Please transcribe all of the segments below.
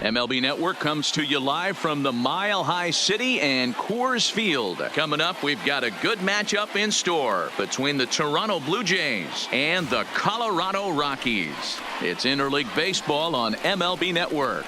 MLB Network comes to you live from the Mile High City and Coors Field. Coming up, we've got a good matchup in store between the Toronto Blue Jays and the Colorado Rockies. It's interleague baseball on MLB Network.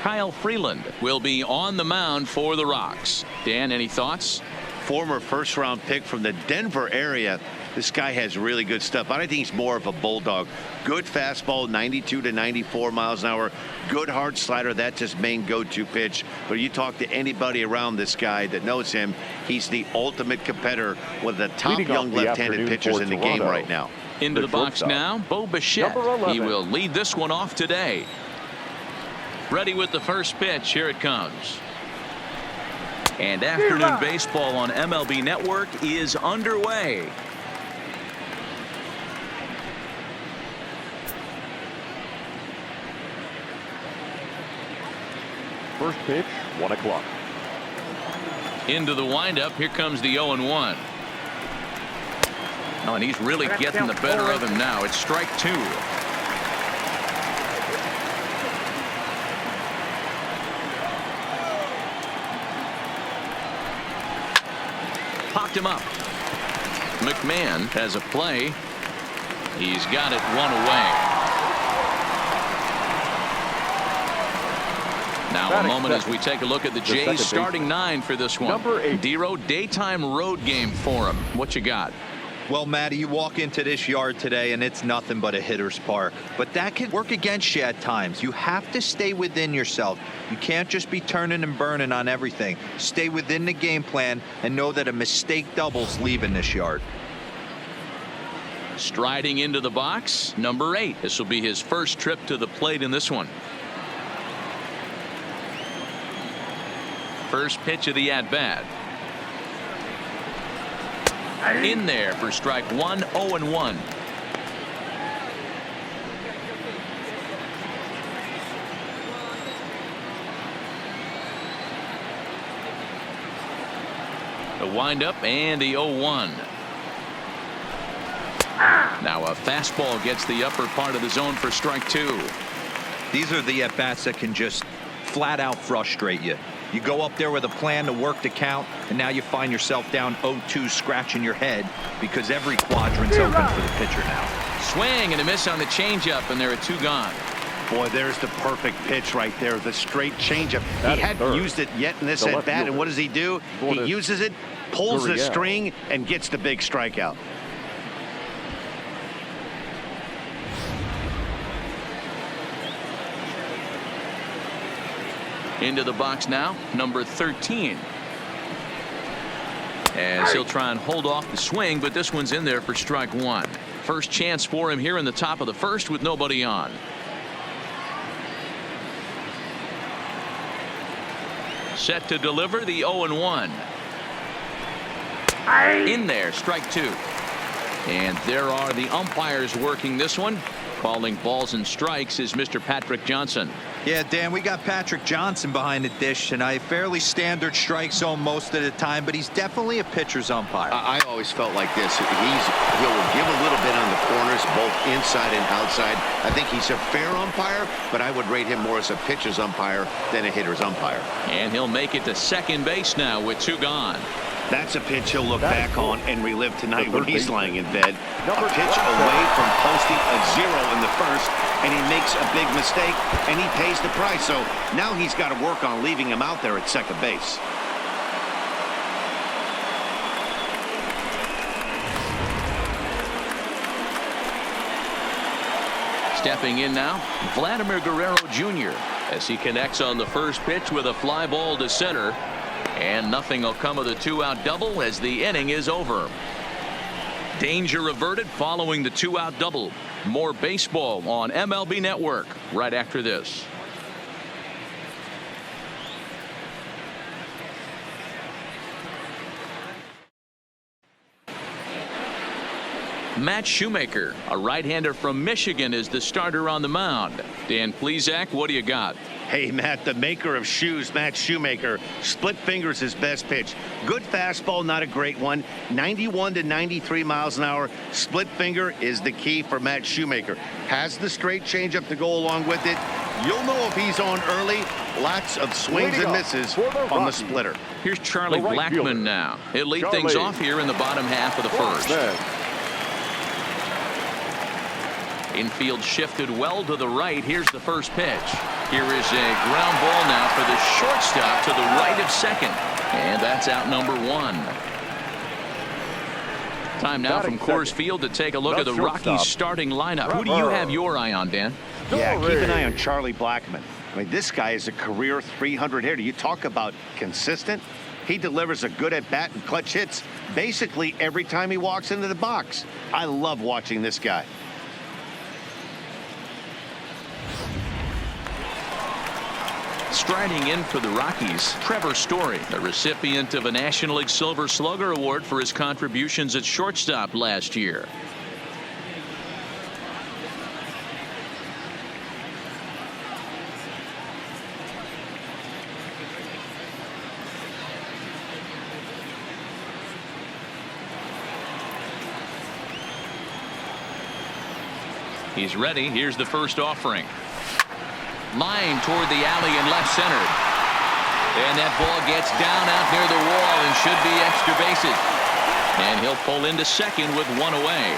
Kyle Freeland will be on the mound for the Rocks. Dan, any thoughts? Former first-round pick from the Denver area. This guy has really good stuff. I think he's more of a bulldog. Good fastball, 92 to 94 miles an hour. Good hard slider. That's his main go-to pitch. But you talk to anybody around this guy that knows him, he's the ultimate competitor, one of the top young left-handed pitchers in the game right now. Into the box now, Bo Bichette. He will lead this one off today. Ready with the first pitch. Here it comes. And afternoon baseball on MLB Network is underway. First pitch, 1 o'clock. Into the windup. Here comes the 0-1. Oh, and he's really getting the better of him now. It's strike 2. Popped him up. McMahon has a play. He's got it one away. Now a moment as we take a look at the Jays starting 9 for this one. Dero, daytime road game for him. What you got? Well, Matty, you walk into this yard today and it's nothing but a hitter's park. But that can work against you at times. You have to stay within yourself. You can't just be turning and burning on everything. Stay within the game plan and know that a mistake doubles leaving this yard. Striding into the box, number 8. This will be his first trip to the plate in this one. First pitch of the at-bat. In there for strike 1, 0-1. The windup and the 0-1. Now a fastball gets the upper part of the zone for strike 2. These are the at-bats that can just flat out frustrate you. You go up there with a plan to work the count, and now you find yourself down 0-2 scratching your head because every quadrant's open for the pitcher now. Swing and a miss on the changeup, and there are 2 gone. Boy, there's the perfect pitch right there, the straight changeup. He hadn't used it yet in this at-bat, and what does he do? He uses it, pulls the string, and gets the big strikeout. Into the box now, number 13. As he'll try and hold off the swing, but this one's in there for strike 1. First chance for him here in the top of the first with nobody on. Set to deliver the 0-1. In there, strike 2. And there are the umpires working this one. Calling balls and strikes is Mr. Patrick Johnson. Yeah, Dan, we got Patrick Johnson behind the dish tonight. Fairly standard strike zone most of the time, but he's definitely a pitcher's umpire. I always felt like this. He'll give a little bit on the corners, both inside and outside. I think he's a fair umpire, but I would rate him more as a pitcher's umpire than a hitter's umpire. And he'll make it to second base now with 2 gone. That's a pitch he'll look back on and relive tonight when he's lying in bed. A pitch away from posting a 0 in the first, and he makes a big mistake, and he pays the price. So now he's got to work on leaving him out there at second base. Stepping in now, Vladimir Guerrero Jr. as he connects on the first pitch with a fly ball to center. And nothing will come of the 2-out double as the inning is over. Danger averted following the 2-out double. More baseball on MLB Network right after this. Matt Shoemaker, a right-hander from Michigan, is the starter on the mound. Dan Plesac, what do you got? Hey, Matt, the maker of shoes, Matt Shoemaker, split fingers his best pitch. Good fastball, not a great one. 91 to 93 miles an hour. Split finger is the key for Matt Shoemaker. Has the straight changeup to go along with it. You'll know if he's on early. Lots of swings and misses on the splitter. Here's Charlie Blackmon now. He'll lead things off here in the bottom half of the first. Infield shifted well to the right. Here's the first pitch. Here is a ground ball now for the shortstop to the right of second. And that's out number one. Time now from Coors Field to take a look at the Rockies starting lineup. Who do you have your eye on, Dan? Yeah, keep an eye on Charlie Blackmon. I mean, this guy is a career 300 hitter. You talk about consistent. He delivers a good at-bat and clutch hits basically every time he walks into the box. I love watching this guy. Striding in for the Rockies, Trevor Story, the recipient of a National League Silver Slugger Award for his contributions at shortstop last year. He's ready. Here's the first offering. Line toward the alley in left center. And that ball gets down out near the wall and should be extra bases. And he'll pull into second with one away.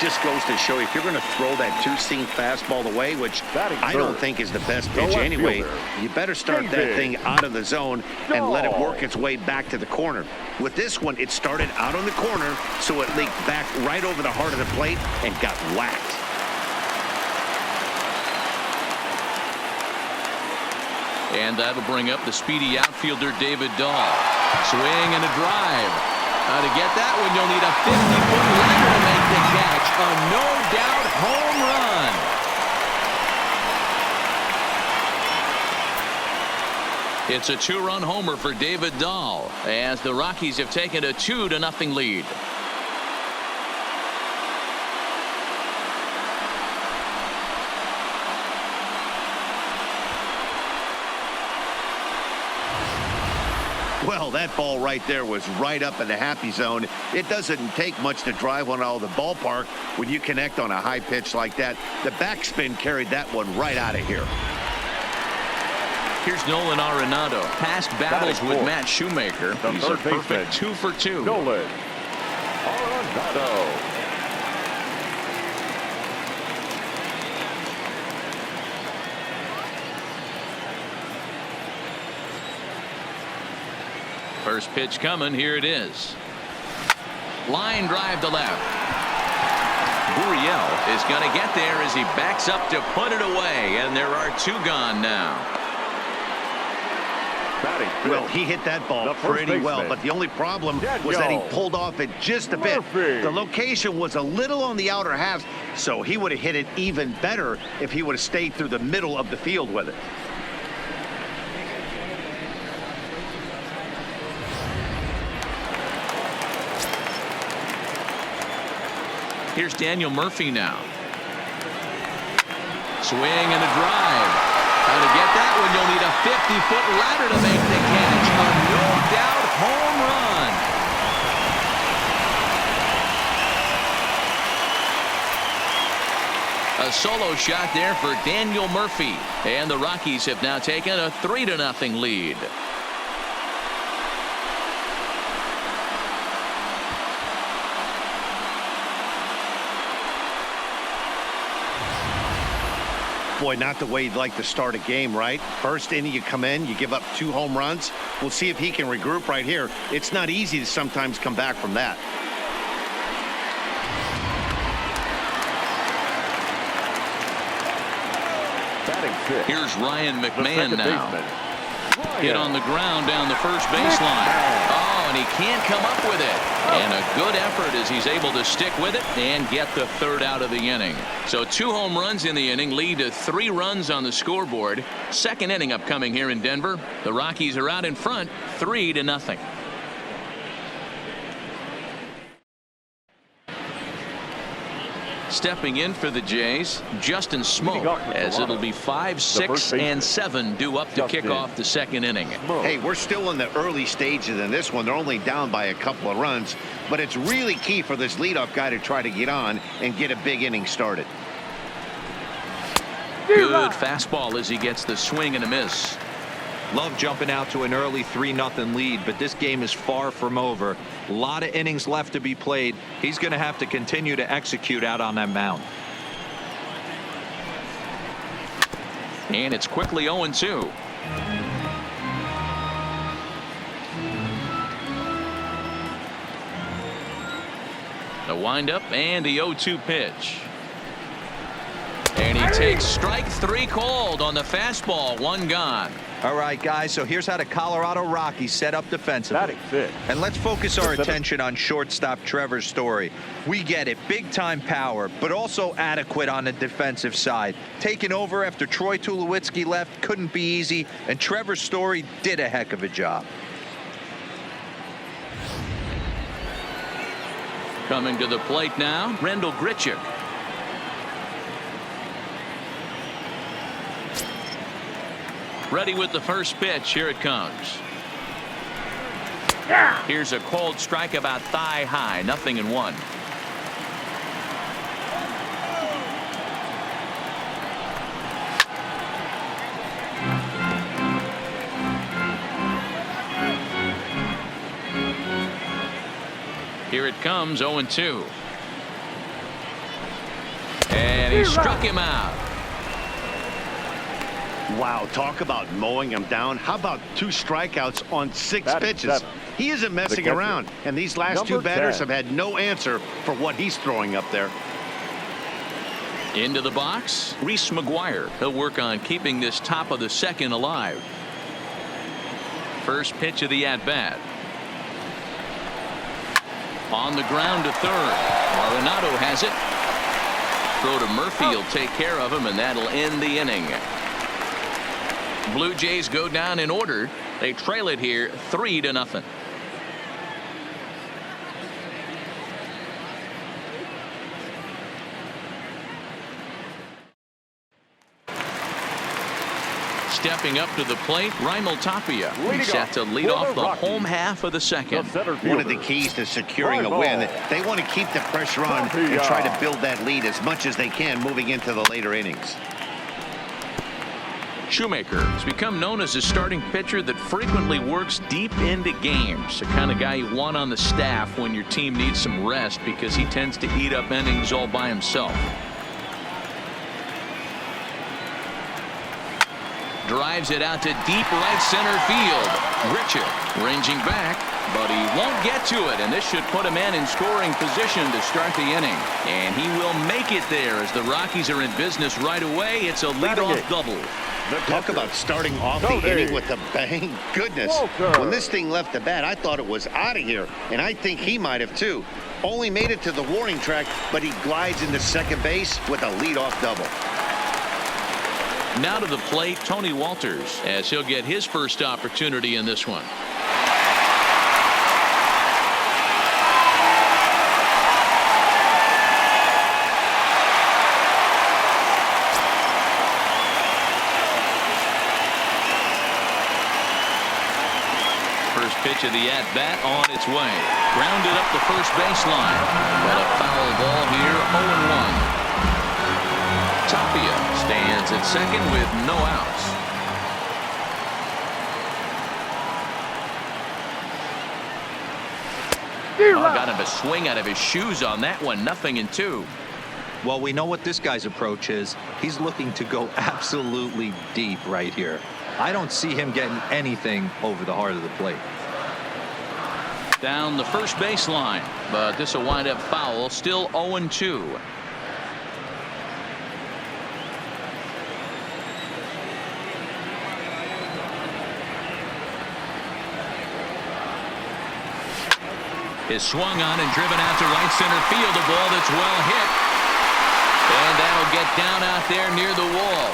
Just goes to show you, if you're going to throw that two-seam fastball away, which I don't think is the best pitch anyway, you better start that thing out of the zone and let it work its way back to the corner. With this one, it started out on the corner, so it leaked back right over the heart of the plate and got whacked. And that'll bring up the speedy outfielder David Dahl. Swing and a drive. Now to get that one, you'll need a 50-foot ladder to make the catch. A no-doubt home run. It's a two-run homer for David Dahl as the Rockies have taken a 2-0 lead. Well, that ball right there was right up in the happy zone. It doesn't take much to drive one out of the ballpark when you connect on a high pitch like that. The backspin carried that one right out of here. Here's Nolan Arenado. Past battles with Matt Shoemaker. He's a perfect 2 for 2. Nolan Arenado. First pitch coming. Here it is. Line drive to left. Gurriel is going to get there as he backs up to put it away, and there are two gone now. Well, he hit that ball pretty well, but the only problem was that he pulled off it just a bit. The location was a little on the outer half, so he would have hit it even better if he would have stayed through the middle of the field with it. Here's Daniel Murphy now. Swing and a drive. How to get that one? You'll need a 50-foot ladder to make the catch. A no-doubt home run. A solo shot there for Daniel Murphy. And the Rockies have now taken a 3-0 lead. Boy, not the way you'd like to start a game, right? First inning, you come in, you give up 2 home runs. We'll see if he can regroup right here. It's not easy to sometimes come back from that. Here's Ryan McMahon now. Hit on the ground down the first baseline. Oh, and he can't come up with it. And a good effort as he's able to stick with it and get the third out of the inning. So 2 home runs in the inning lead to 3 runs on the scoreboard. Second inning upcoming here in Denver. The Rockies are out in front 3-0. Stepping in for the Jays, Justin Smoke, as it'll be 5, 6, and 7 due up to kick off the second inning. Hey, we're still in the early stages in this one. They're only down by a couple of runs, but it's really key for this leadoff guy to try to get on and get a big inning started. Good fastball as he gets the swing and a miss. Love jumping out to an early 3-0 lead, but this game is far from over. A lot of innings left to be played. He's going to have to continue to execute out on that mound. And it's quickly 0-2. The windup and the 0-2 pitch. And he takes strike 3 called on the fastball. 1 gone. All right, guys, so here's how the Colorado Rockies set up defensively. Batting fifth. And let's focus our attention on shortstop Trevor Story. We get it, big-time power, but also adequate on the defensive side. Taking over after Troy Tulowitzki left couldn't be easy, and Trevor Story did a heck of a job. Coming to the plate now, Rendell Grichuk. Ready with the first pitch. Here it comes. Here's a cold strike about thigh high. 0-1. Here it comes. 0-2. And he struck him out. Wow, talk about mowing him down. How about 2 strikeouts on 6 pitches? He isn't messing around, and these last 2 batters have had no answer for what he's throwing up there. Into the box, Reese McGuire. He'll work on keeping this top of the second alive. First pitch of the at-bat. On the ground to third. Arenado has it. Throw to Murphy will take care of him, and that'll end the inning. Blue Jays go down in order. They trail it here 3-0. Stepping up to the plate, Raimel Tapia. He's set to lead off the home half of the second. One of the keys to securing a win, they want to keep the pressure on and try to build that lead as much as they can moving into the later innings. Shoemaker has become known as a starting pitcher that frequently works deep into games. The kind of guy you want on the staff when your team needs some rest because he tends to eat up innings all by himself. Drives it out to deep right center field. Grichuk ranging back, but he won't get to it, and this should put a man in scoring position to start the inning. And he will make it there as the Rockies are in business right away. It's a leadoff double. Talk about starting off the inning with a bang. Goodness. When this thing left the bat, I thought it was out of here, and I think he might have too. Only made it to the warning track, but he glides into second base with a leadoff double. Now to the plate, Tony Walters, as he'll get his first opportunity in this one. First pitch of the at-bat on its way. Grounded up the first baseline. But a foul ball here, 0-1. Tapia stands at second with no outs. Got him a swing out of his shoes on that one. 0-2. Well, we know what this guy's approach is. He's looking to go absolutely deep right here. I don't see him getting anything over the heart of the plate. Down the first baseline, but this will wind up foul. Still 0-2. Is swung on and driven out to right center field. A ball that's well hit. And that'll get down out there near the wall.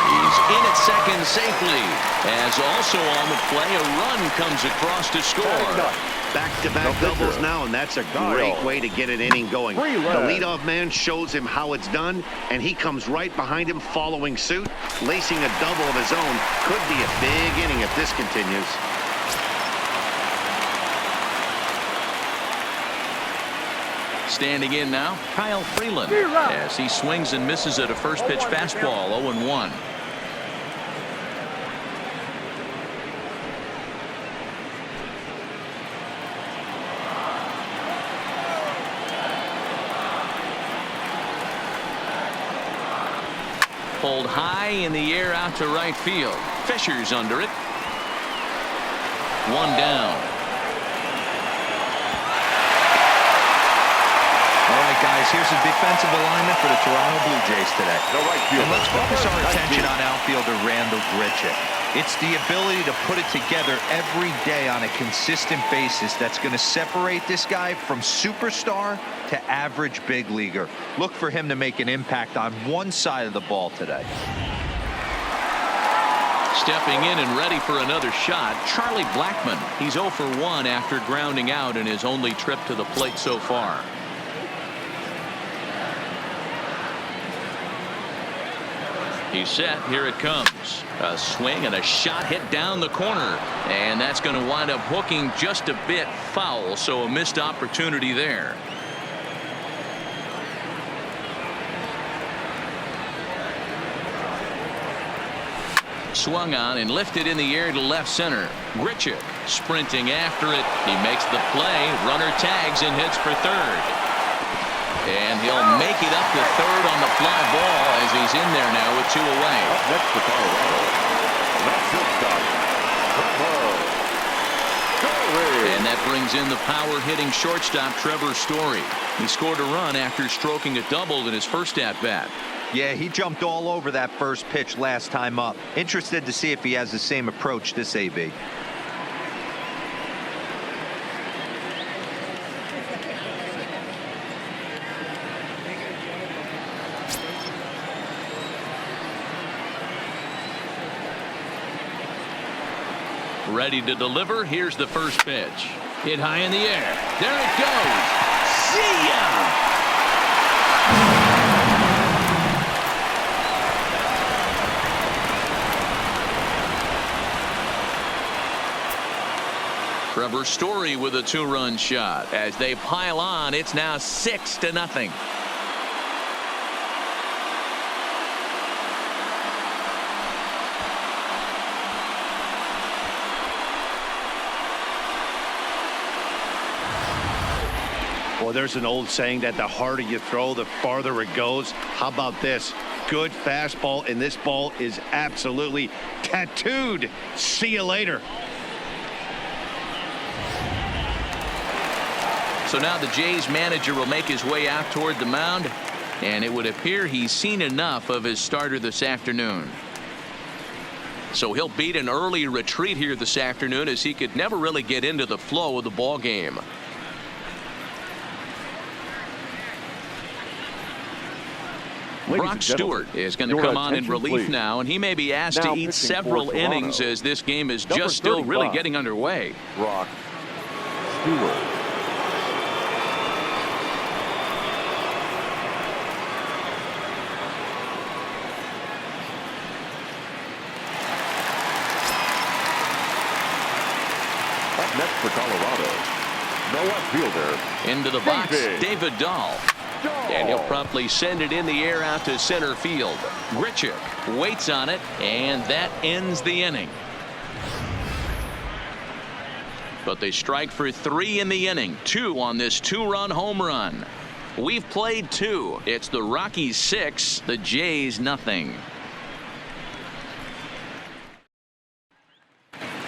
He's in at second safely. As also on the play, a run comes across to score. Back-to-back doubles now, and that's a great way to get an inning going. The leadoff man shows him how it's done, and he comes right behind him following suit. Lacing a double of his own could be a big inning if this continues. Standing in now, Kyle Freeland, as he swings and misses at a first pitch fastball, 0-1. Pulled high in the air out to right field. Fisher's under it. One down. All right, guys, here's the defensive alignment for the Toronto Blue Jays today. And let's focus our attention on outfielder Randall Grichuk. It's the ability to put it together every day on a consistent basis that's going to separate this guy from superstar to average big leaguer. Look for him to make an impact on one side of the ball today. Stepping in and ready for another shot, Charlie Blackmon. He's 0 for 1 after grounding out in his only trip to the plate so far. He's set. Here it comes. A swing and a shot hit down the corner. And that's going to wind up hooking just a bit foul, so a missed opportunity there. Swung on and lifted in the air to left center. Grichuk sprinting after it. He makes the play. Runner tags and hits for third. And he'll make it up to third on the fly ball as he's in there now with 2 away. Up next for Colorado, the shortstop, And that brings in the power-hitting shortstop Trevor Story. He scored a run after stroking a double in his first at-bat. Yeah, he jumped all over that first pitch last time up. Interested to see if he has the same approach this AB. Ready to deliver. Here's the first pitch. Hit high in the air. There it goes. See ya! Trevor Story with a 2-run shot. As they pile on, it's now 6-0. Well, there's an old saying that the harder you throw, the farther it goes. How about this? Good fastball, and this ball is absolutely tattooed. See you later. So now the Jays manager will make his way out toward the mound, and it would appear he's seen enough of his starter this afternoon. So he'll beat an early retreat here this afternoon, as he could never really get into the flow of the ball game. Brock Stewart is going to come on in relief now, and he may be asked to eat several innings as this game is just still really getting underway. Brock Stewart. Up next for Colorado, the left fielder. Into the box, David Dahl. And he'll promptly send it in the air out to center field. Grichuk waits on it, and that ends the inning. But they strike for 3 in the inning, 2 on this 2-run home run. We've played 2. It's the Rockies 6, the Jays nothing.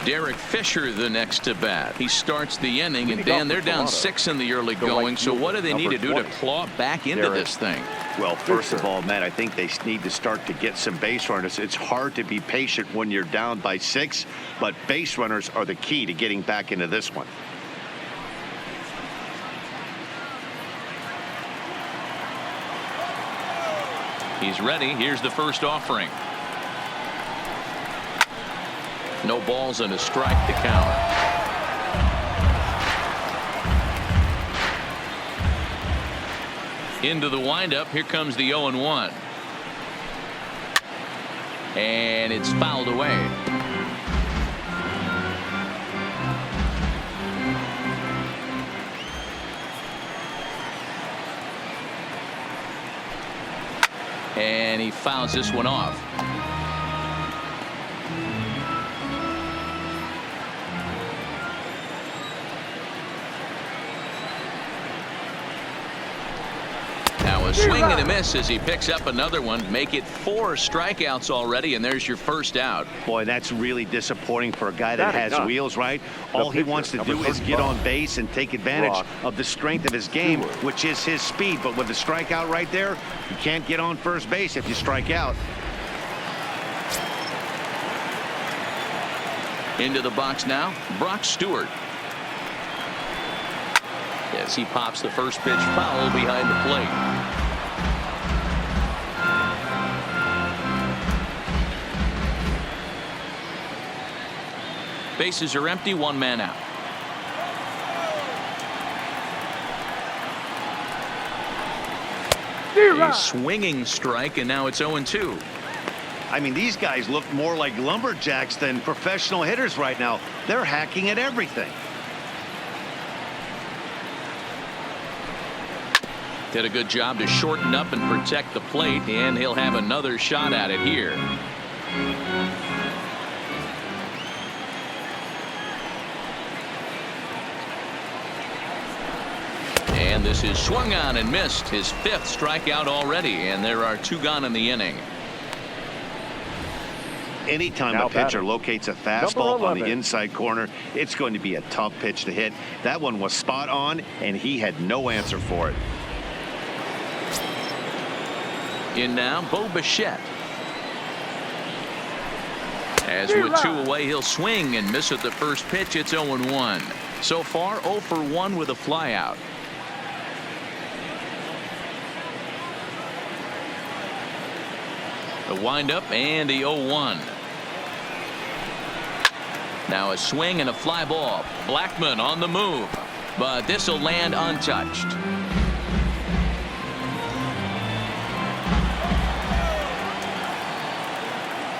Derek Fisher the next to bat. He starts the inning, and Dan, they're down 6 in the early going, so what do they need to do to claw back into this thing? Well, first of all, Matt, I think they need to start to get some base runners. It's hard to be patient when you're down by 6, but base runners are the key to getting back into this one. He's ready. Here's the first offering. No balls and a strike to count. Into the windup. Here comes the 0-1. And it's fouled away. And he fouls this one off. Now a swing and a miss as he picks up another one. Make it 4 strikeouts already, and there's your first out. Boy, that's really disappointing for a guy that has wheels, right? All he wants to do is get on base and take advantage of the strength of his game, which is his speed. But with the strikeout right there, you can't get on first base if you strike out. Into the box now, Brock Stewart. As he pops the first pitch foul behind the plate. Bases are empty, 1 man out. A swinging strike, and now it's 0-2. I mean, these guys look more like lumberjacks than professional hitters right now. They're hacking at everything. Did a good job to shorten up and protect the plate, and he'll have another shot at it here. And this is swung on and missed. His 5th strikeout already, and there are 2 gone in the inning. Anytime a pitcher locates a fastball on the inside corner, it's going to be a tough pitch to hit. That one was spot on, and he had no answer for it. In now, Bo Bichette. As with 2 away, he'll swing and miss at the first pitch. It's 0-1. So far, 0 for 1 with a flyout. The windup and the 0-1. Now a swing and a fly ball. Blackmon on the move, but this will land untouched.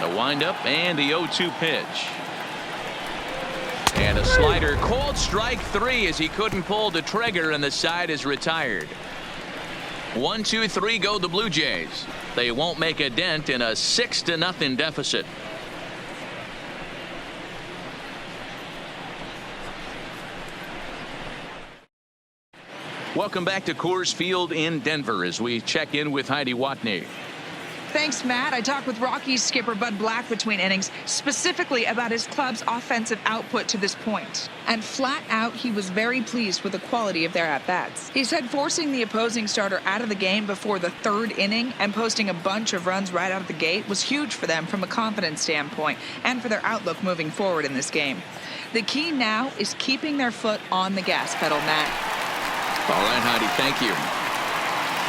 The windup and the 0-2 pitch. And a slider called strike 3 as he couldn't pull the trigger, and the side is retired. 1, 2, 3 go the Blue Jays. They won't make a dent in a 6-0 deficit. Welcome back to Coors Field in Denver as we check in with Heidi Watney. Thanks, Matt. I talked with Rockies skipper Bud Black between innings, specifically about his club's offensive output to this point. And flat out, he was very pleased with the quality of their at-bats. He said forcing the opposing starter out of the game before the 3rd inning and posting a bunch of runs right out of the gate was huge for them from a confidence standpoint and for their outlook moving forward in this game. The key now is keeping their foot on the gas pedal, Matt. All right, Heidi, thank you.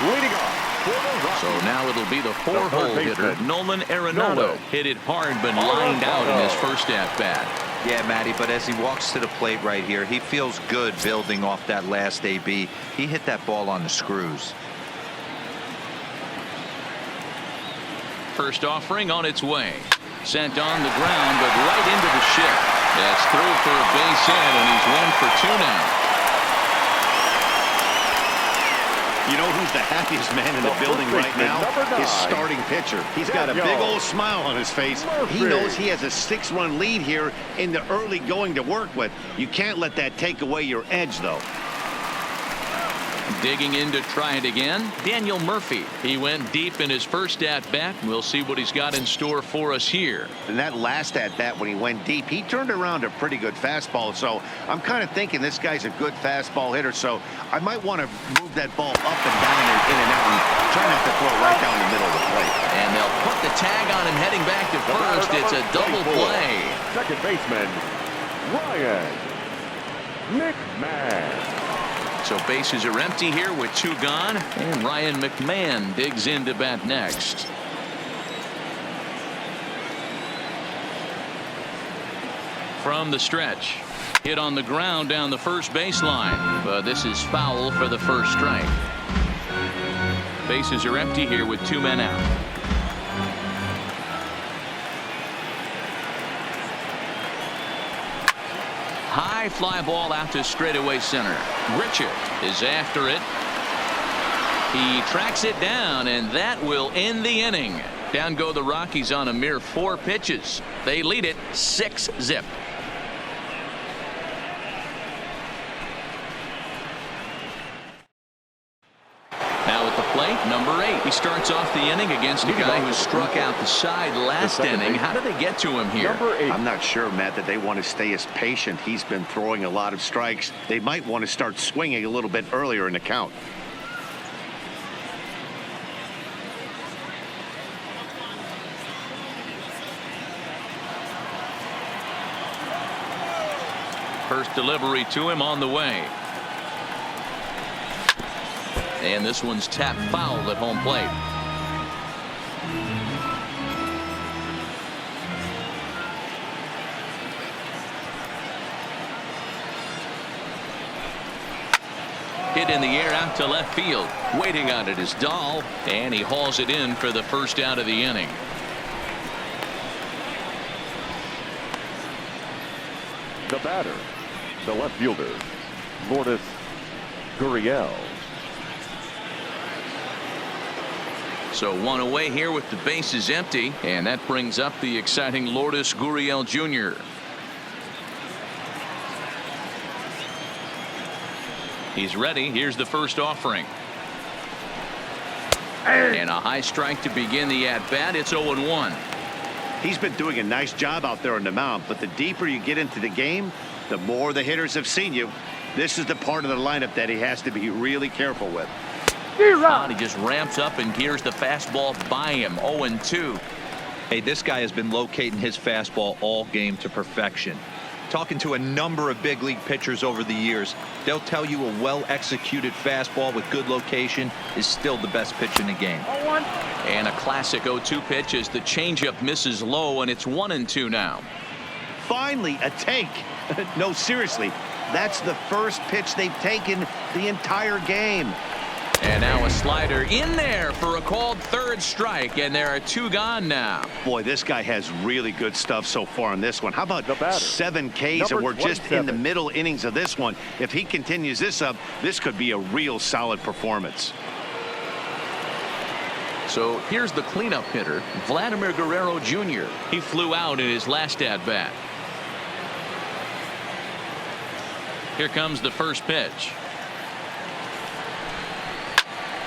Leading off. So now it'll be the 4-hole hitter, Nolan Arenado. Hit it hard, but lined out in his first at-bat. Yeah, Matty, but as he walks to the plate right here, he feels good building off that last AB. He hit that ball on the screws. First offering on its way. Sent on the ground, but right into the ship. That's through for a base hit, and he's 1 for 2 now. You know who's the happiest man in the building right now? His starting pitcher. He's got a big old smile on his face. He knows he has a 6-run lead here in the early going to work with. You can't let that take away your edge, though. Digging in to try it again, Daniel Murphy. He went deep in his first at-bat. We'll see what he's got in store for us here. And that last at-bat when he went deep, he turned around a pretty good fastball. So I'm kind of thinking this guy's a good fastball hitter. So I might want to move that ball up and down and in and out and try not to throw it right down the middle of the plate. And they'll put the tag on him heading back to first. It's a double play. Second baseman, Ryan McMahon. So bases are empty here with 2 gone, and Ryan McMahon digs in to bat next. From the stretch, hit on the ground down the first baseline, but this is foul for the first strike. Bases are empty here with 2 men out. High fly ball out to straightaway center. Richard is after it. He tracks it down, and that will end the inning. Down go the Rockies on a mere 4 pitches. They lead it 6-0. Now at the plate, number 8. He starts off the inning against a guy who struck out the side last inning. How did they get to him here? Number 8. I'm not sure, Matt, that they want to stay as patient. He's been throwing a lot of strikes. They might want to start swinging a little bit earlier in the count. First delivery to him on the way. And this one's tapped foul at home plate. Hit in the air out to left field. Waiting on it is Dahl, and he hauls it in for the first out of the inning. The batter, the left fielder, Lourdes Gurriel. So 1 away here with the bases empty, and that brings up the exciting Lourdes Gurriel Jr. He's ready. Here's the first offering. And a high strike to begin the at-bat. It's 0-1. He's been doing a nice job out there on the mound, but the deeper you get into the game, the more the hitters have seen you. This is the part of the lineup that he has to be really careful with. He just ramps up and gears the fastball by him. 0-2. Hey, this guy has been locating his fastball all game to perfection. Talking to a number of big league pitchers over the years, they'll tell you a well-executed fastball with good location is still the best pitch in the game. And a classic 0-2 pitch as the changeup misses low, and it's 1-2 now. Finally, a take. No, seriously, that's the first pitch they've taken the entire game. And now a slider in there for a called third strike, and there are 2 gone now. Boy, this guy has really good stuff so far on this one. How about 7 Ks, and we're just in the middle innings of this one. If he continues this up, this could be a real solid performance. So here's the cleanup hitter, Vladimir Guerrero Jr. He flew out in his last at-bat. Here comes the first pitch.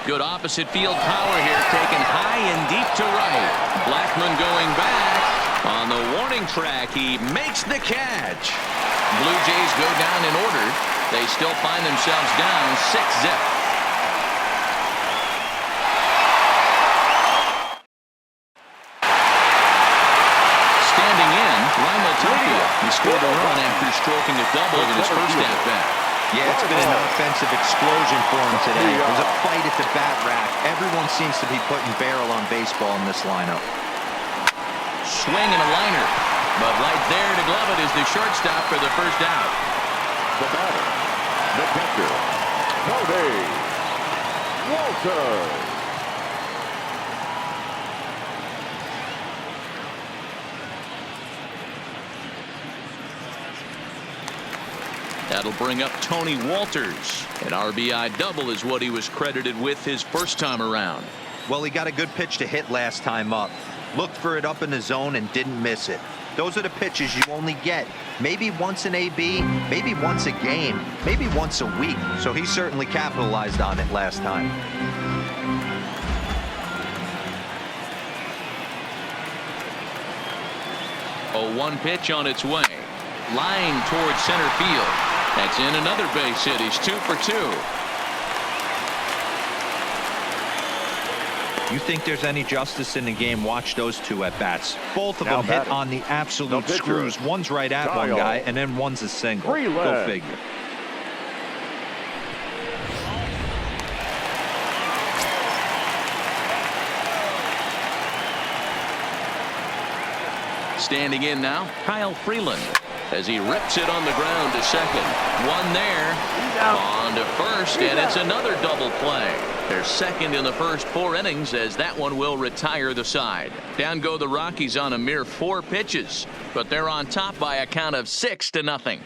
Good opposite field power here, taken high and deep to right. Blackmon going back on the warning track. He makes the catch. Blue Jays go down in order. They still find themselves down 6-0. He scored a run after stroking a double in his first at-bat. Yeah, it's been an offensive explosion for him today. There's a fight at the bat rack. Everyone seems to be putting barrel on baseball in this lineup. Swing and a liner. But right there to glove it is the shortstop for the first out. The batter, the catcher, Tony Walter. That'll bring up Tony Walters. An RBI double is what he was credited with his first time around. Well, he got a good pitch to hit last time up. Looked for it up in the zone and didn't miss it. Those are the pitches you only get maybe once an AB, maybe once a game, maybe once a week. So he certainly capitalized on it last time. A 1 pitch on its way. Line towards center field. That's in another base hit. He's 2 for 2. You think there's any justice in the game? Watch those 2 at bats. Both of them hit on the absolute screws. One's right at one guy, and then one's a single. Go figure. Standing in now, Kyle Freeland. as he rips it on the ground to second. One there. On to first, and it's another double play. They're second in the first 4 innings as that one will retire the side. Down go the Rockies on a mere 4 pitches, but they're on top by a count of 6-0.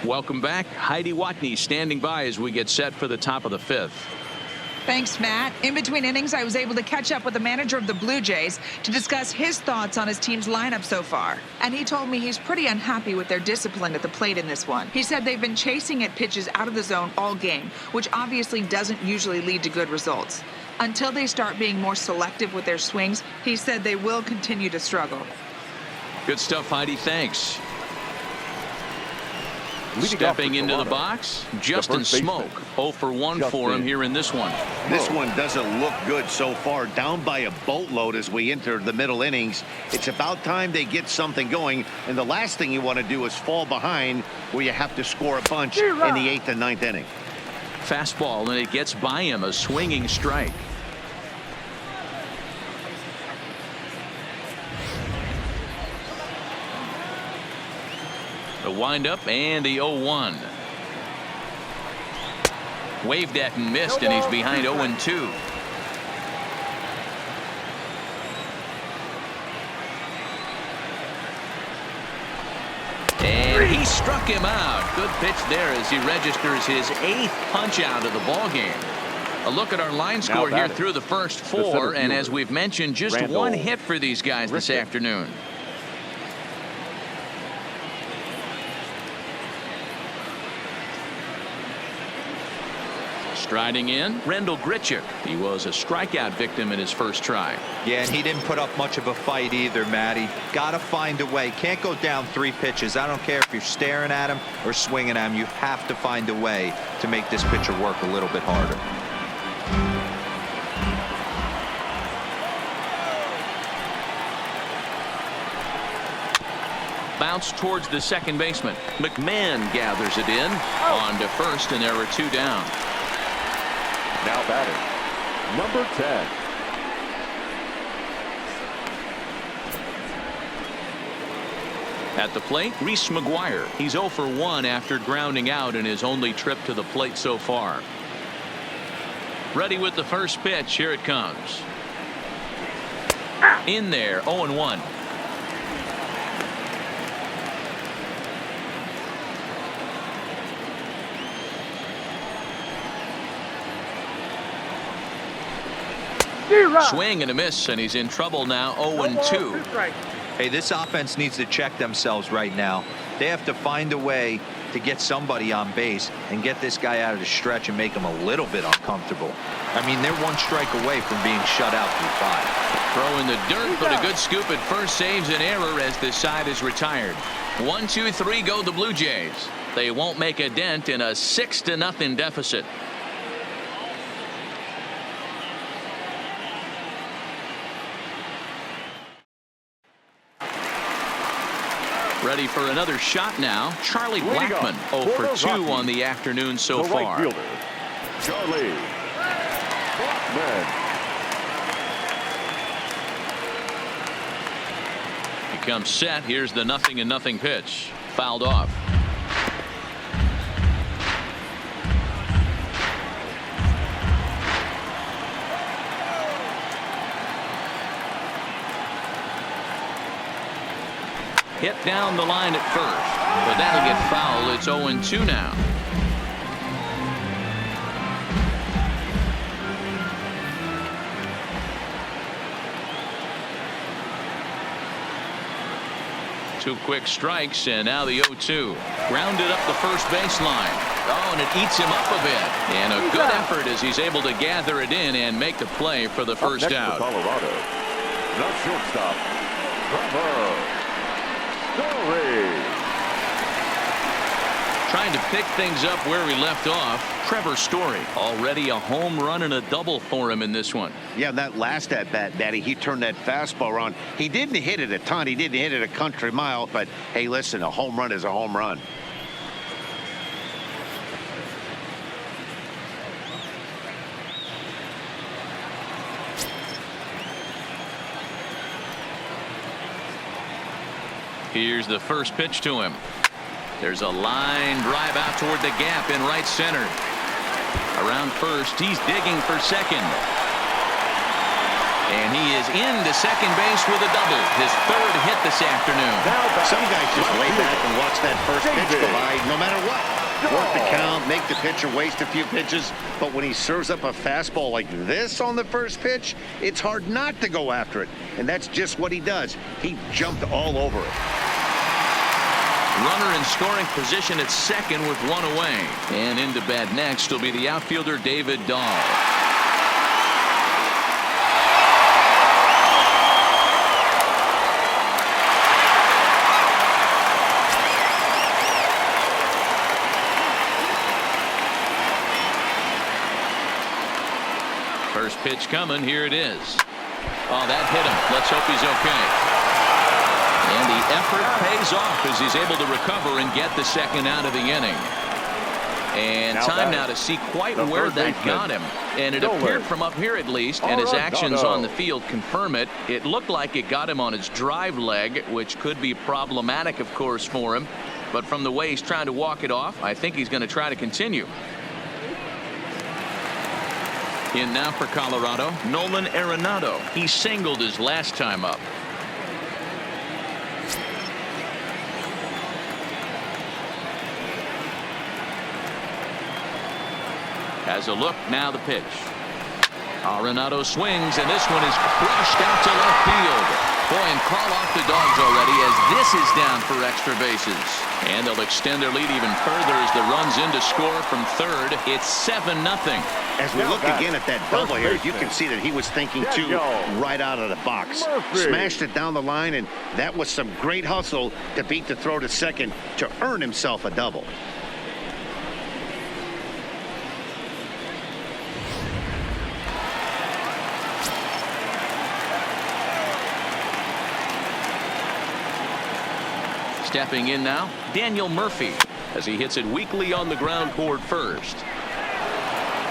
Welcome back. Heidi Watney standing by as we get set for the top of the 5th. Thanks, Matt. In between innings, I was able to catch up with the manager of the Blue Jays to discuss his thoughts on his team's lineup so far. And he told me he's pretty unhappy with their discipline at the plate in this one. He said they've been chasing at pitches out of the zone all game, which obviously doesn't usually lead to good results. Until they start being more selective with their swings, he said they will continue to struggle. Good stuff, Heidi. Thanks. Stepping into the box, Justin Smoke. 0 for 1 for him here in this one. This one doesn't look good so far. Down by a boatload as we enter the middle innings. It's about time they get something going. And the last thing you want to do is fall behind where you have to score a bunch in the 8th and 9th inning. Fastball, and it gets by him, a swinging strike. The windup and the 0-1. Waved at and missed, and he's behind 0-2. And he struck him out. Good pitch there as he registers his 8th punch out of the ball game. A look at our line score here through the first 4, and as we've mentioned, just one hit for these guys this afternoon. Striding in, Rendell Grichuk. He was a strikeout victim in his first try. Yeah, and he didn't put up much of a fight either, Matty. Got to find a way. Can't go down 3 pitches. I don't care if you're staring at him or swinging at him. You have to find a way to make this pitcher work a little bit harder. Bounce towards the second baseman. McMahon gathers it in. On to first, and there are 2 down. Now batting, number 10. At the plate, Reese McGuire. He's 0 for 1 after grounding out in his only trip to the plate so far. Ready with the first pitch. Here it comes. In there, 0-1. Swing and a miss, and he's in trouble now. 0-2. Hey, this offense needs to check themselves right now. They have to find a way to get somebody on base and get this guy out of the stretch and make him a little bit uncomfortable. I mean, they're 1 strike away from being shut out through 5. Throw in the dirt, but a good scoop at first saves an error as this side is retired. 1, 2, 3 go the Blue Jays. They won't make a dent in a 6-0 deficit. Ready for another shot now. Charlie Blackmon 0 for 2 on the afternoon so far. Right fielder, Charlie Blackmon. He comes set. Here's the 0-0 pitch. Fouled off. Hit down the line at first, but that'll get fouled. It's 0-2 now. Two quick strikes, and now the 0-2. Grounded up the first baseline. Oh, and it eats him up a bit. And a good effort as he's able to gather it in and make the play for the first out. Colorado, the shortstop, Trevor. Trying to pick things up where we left off. Trevor Story, already a home run and a double for him in this one. Yeah, that last at bat, Daddy, he turned that fastball around. He didn't hit it a ton. He didn't hit it a country mile. But, hey, listen, a home run is a home run. Here's the first pitch to him. There's a line drive out toward the gap in right center. Around first, he's digging for second. And he is into second base with a double. His third hit this afternoon. Some guys just lay back and watch that first pitch go by no matter what. Work the count, make the pitcher waste a few pitches. But when he serves up a fastball like this on the first pitch, it's hard not to go after it. And that's just what he does. He jumped all over it. Runner in scoring position at second with one away. And into bat next will be the outfielder David Dahl. First pitch coming. Here it is. Oh, that hit him. Let's hope he's okay. And the effort pays off as he's able to recover and get the second out of the inning. And time now to see quite where that got him. And it appeared from up here at least, and his actions on the field confirm it. It looked like it got him on his drive leg, which could be problematic, of course, for him. But from the way he's trying to walk it off, I think he's going to try to continue. In now for Colorado, Nolan Arenado. He singled his last time up. Has a look, now the pitch. Arenado swings, and this one is crushed out to left field. Boy, and call off the Dogs already as this is down for extra bases. And they'll extend their lead even further as the run's in to score from third. It's 7-0. As we look again at that double here, you can see that he was thinking too right out of the box. Smashed it down the line, and that was some great hustle to beat the throw to second to earn himself a double. Stepping in now, Daniel Murphy, as he hits it weakly on the ground toward first.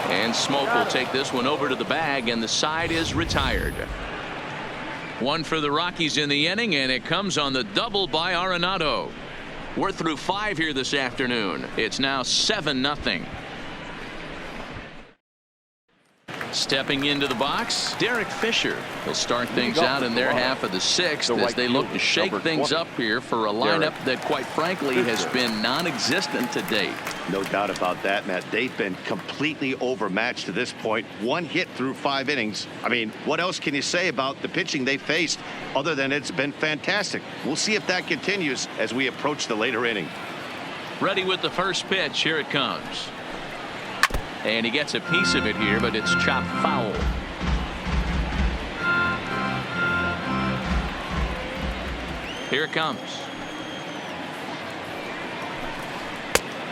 And Smoke will take this one over to the bag, and the side is retired. One for the Rockies in the inning, and it comes on the double by Arenado. We're through 5 here this afternoon. It's now 7-0. Stepping into the box, Derek Fisher. He'll start things out in their half of the 6th as they look to shake things up here for a lineup that, quite frankly, has been non-existent to date. No doubt about that, Matt. They've been completely overmatched to this point. 1 hit through 5 innings. I mean, what else can you say about the pitching they faced other than it's been fantastic? We'll see if that continues as we approach the later inning. Ready with the first pitch. Here it comes. And he gets a piece of it here, but it's chopped foul. Here it comes.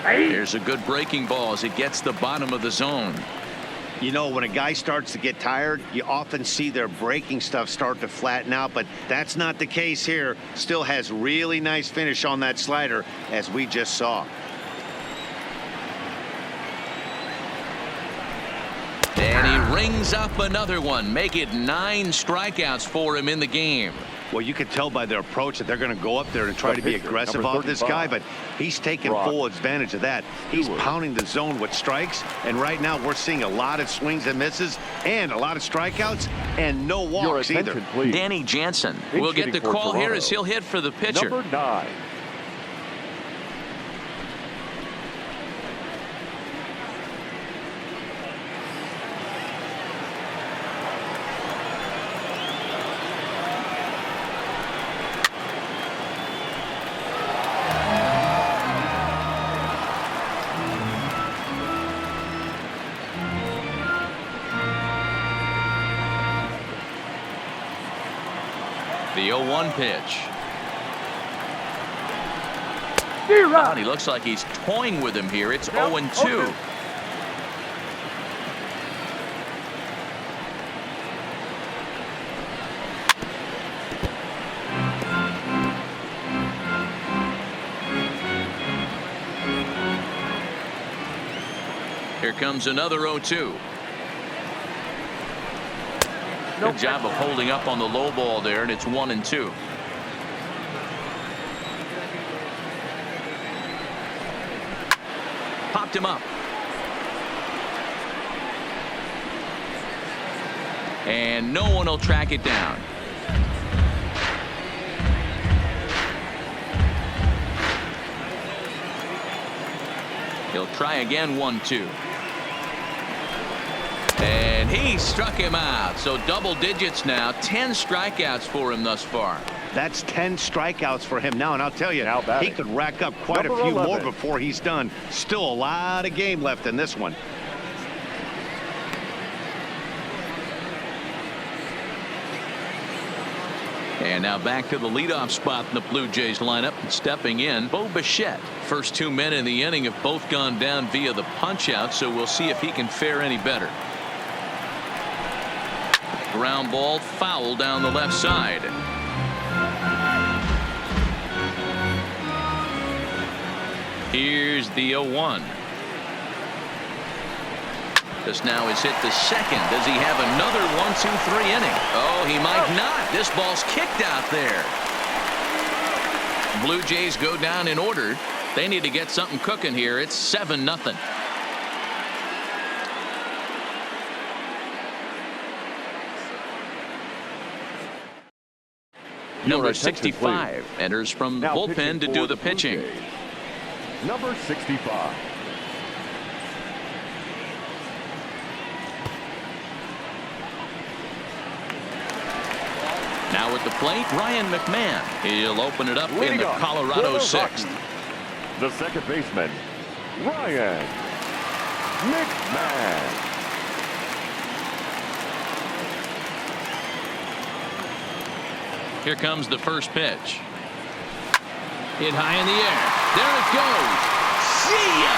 Here's a good breaking ball as it gets the bottom of the zone. You know, when a guy starts to get tired, you often see their breaking stuff start to flatten out, but that's not the case here. Still has really nice finish on that slider, as we just saw. And he rings up another one. Make it 9 strikeouts for him in the game. Well, you can tell by their approach that they're going to go up there and try to be aggressive off this guy, but he's taking full advantage of that. He's pounding the zone with strikes, and right now we're seeing a lot of swings and misses and a lot of strikeouts and no walks either. Please. Danny Jansen will get the call here as he'll hit for the pitcher. Number 9. The 0-1 pitch. Oh, he looks like he's toying with him here. It's 0-2. Here comes another 0-2. Good job of holding up on the low ball there, and it's 1-2. Popped him up. And no one will track it down. He'll try again, 1-2. And he struck him out. So double digits now. 10 strikeouts for him thus far. That's 10 strikeouts for him now, and I'll tell you, he could rack up quite a few more before he's done. Still a lot of game left in this one. And now back to the leadoff spot in the Blue Jays lineup. Stepping in, Bo Bichette. First 2 men in the inning have both gone down via the punch out, so we'll see if he can fare any better. Ground ball, foul down the left side. Here's the 0-1. This now is hit to second. Does he have another 1-2-3 inning? Oh, he might not. This ball's kicked out there. Blue Jays go down in order. They need to get something cooking here. It's 7-0. Number 65 enters from the bullpen to do the pitching. Number 65. Now at the plate, Ryan McMahon. He'll open it up in the Colorado sixth. The second baseman, Ryan McMahon. Here comes the first pitch. Hit high in the air. There it goes. See ya!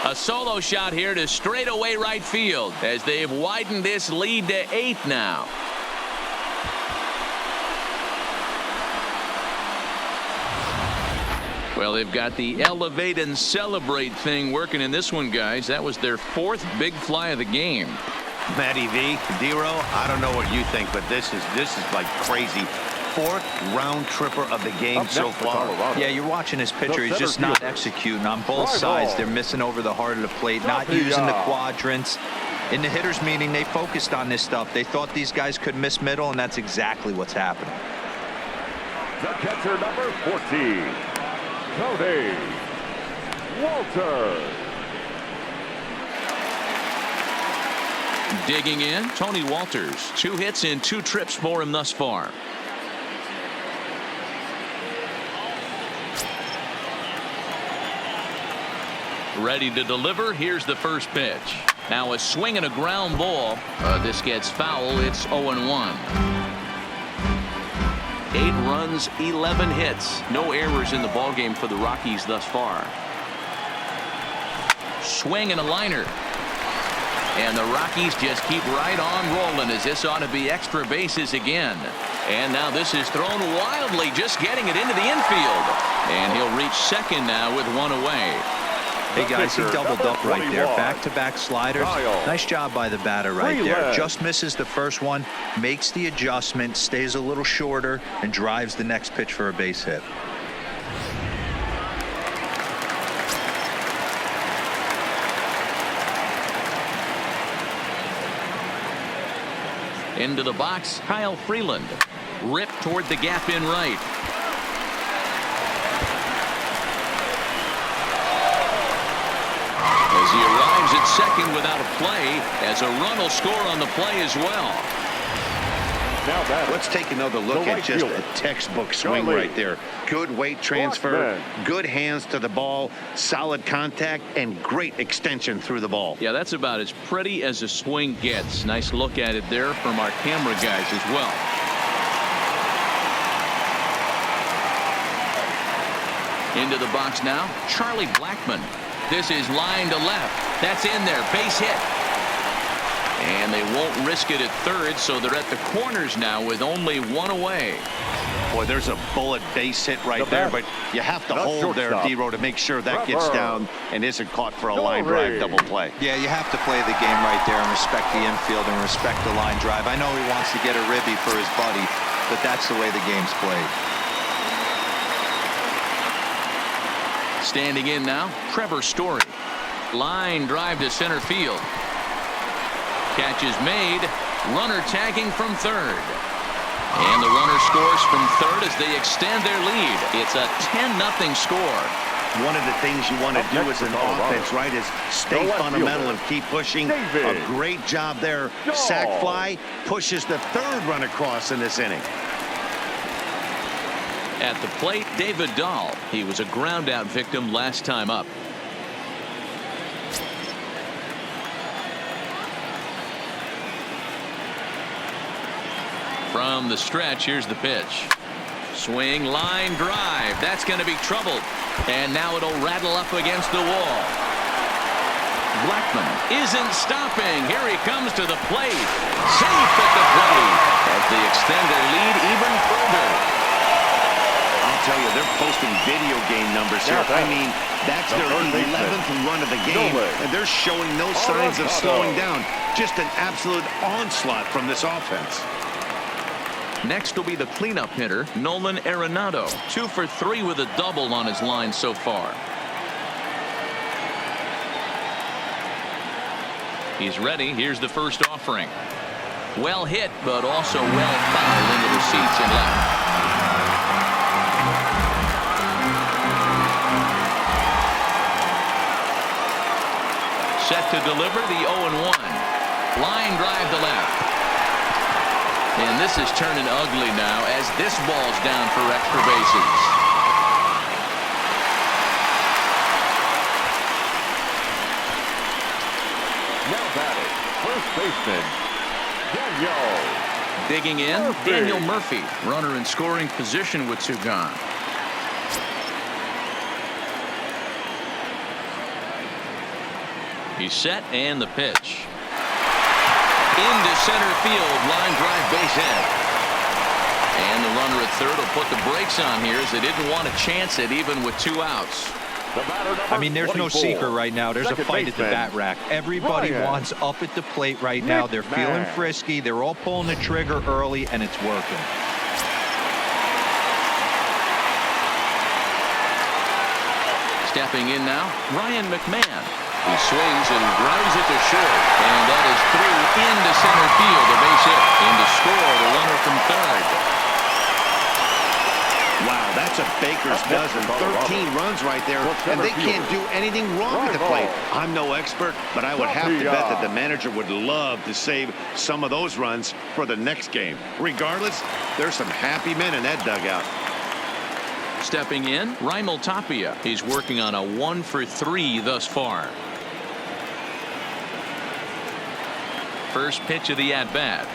A solo shot here to straightaway right field as they've widened this lead to 8 now. Well, they've got the elevate and celebrate thing working in this one, guys. That was their 4th big fly of the game. Matty V, Dero, I don't know what you think, but this is like crazy. 4th round tripper of the game so far. Yeah, you're watching his pitcher. He's just not executing on both sides. They're missing over the heart of the plate, not using the quadrants. In the hitters meeting, they focused on this stuff. They thought these guys could miss middle, and that's exactly what's happening. The catcher, number 14, Tony Walter. Digging in, Tony Walters. 2 hits in 2 trips for him thus far. Ready to deliver. Here's the first pitch. Now a swing and a ground ball. This gets foul. It's 0-1. 8 runs, 11 hits. No errors in the ballgame for the Rockies thus far. Swing and a liner. And the Rockies just keep right on rolling as this ought to be extra bases again. And now this is thrown wildly, just getting it into the infield. And he'll reach second now with 1 away. Hey guys, he doubled up right there. Back-to-back sliders. Nice job by the batter right there. Just misses the first one, makes the adjustment, stays a little shorter, and drives the next pitch for a base hit. Into the box, Kyle Freeland. Ripped toward the gap in right. As he arrives at second without a play, as a run will score on the play as well. Now let's take another look at just a textbook swing right there. Good weight transfer, good hands to the ball, solid contact, and great extension through the ball. Yeah, that's about as pretty as a swing gets. Nice look at it there from our camera guys as well. Into the box now, Charlie Blackmon. This is line to left. That's in there. Base hit. And they won't risk it at third, so they're at the corners now with only 1 away. Boy, there's a bullet base hit right there, but you have to hold there, D-Row, to make sure that gets down and isn't caught for a line drive double play. Yeah, you have to play the game right there and respect the infield and respect the line drive. I know he wants to get a ribby for his buddy, but that's the way the game's played. Standing in now, Trevor Story. Line drive to center field. Catch is made. Runner tagging from third. And the runner scores from third as they extend their lead. It's a 10-0 score. One of the things you want to do as an offense, right, is stay fundamental and keep pushing. A great job there. Sac fly pushes the third run across in this inning. At the plate, David Dahl. He was a ground-out victim last time up. From the stretch, here's the pitch. Swing, line drive. That's going to be troubled. And now it'll rattle up against the wall. Blackman isn't stopping. Here he comes to the plate. Safe at the plate as they extend their lead even further. I'll tell you, they're posting video game numbers here. I mean, that's their 11th run of the game, and they're showing no signs of slowing down. Just an absolute onslaught from this offense. Next will be the cleanup hitter, Nolan Arenado. 2 for 3 with a double on his line so far. He's ready. Here's the first offering. Well hit, but also well fouled into the seats and left. Set to deliver the 0-1. Line drive to left. And this is turning ugly now as this ball's down for extra bases. Now batting, first baseman, Daniel. Digging in, Daniel Murphy. Runner in scoring position with 2 gone. He's set and the pitch. Into center field, line drive, base hit. And the runner at third will put the brakes on here as they didn't want to chance it even with 2 outs. I mean, there's no secret right now. There's a fight at the bat rack. Everybody wants up at the plate right now. They're feeling frisky. They're all pulling the trigger early, and it's working. Stepping in now, Ryan McMahon. He swings and grounds it to short, and that is through into center field, a base hit. In to score, the runner from third. Wow, that's a baker's dozen. 13 runs right there, and they can't do anything wrong at the plate. I'm no expert, but I would have to bet that the manager would love to save some of those runs for the next game. Regardless, there's some happy men in that dugout. Stepping in, Raimel Tapia. He's working on a 1 for 3 thus far. First pitch of the at-bat.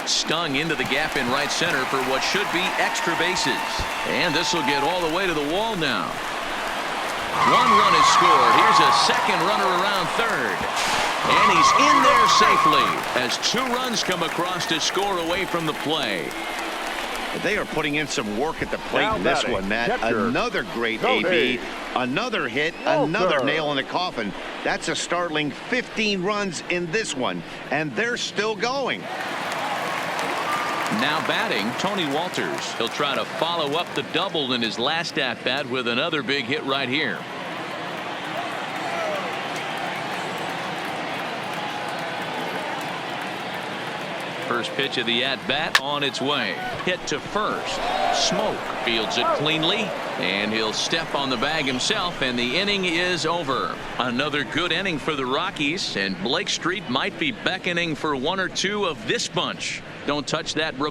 Stung into the gap in right center for what should be extra bases. And this will get all the way to the wall now. 1 run is scored. Here's a second runner around third. And he's in there safely as 2 runs come across to score away from the play. They are putting in some work at the plate in this one, Matt. Another great AB, another hit, another nail in the coffin. That's a startling 15 runs in this one, and they're still going. Now batting, Tony Walters. He'll try to follow up the double in his last at-bat with another big hit right here. First pitch of the at-bat on its way. Hit to first. Smoke fields it cleanly, and he'll step on the bag himself, and the inning is over. Another good inning for the Rockies, and Blake Street might be beckoning for 1 or 2 of this bunch. Don't touch that remote.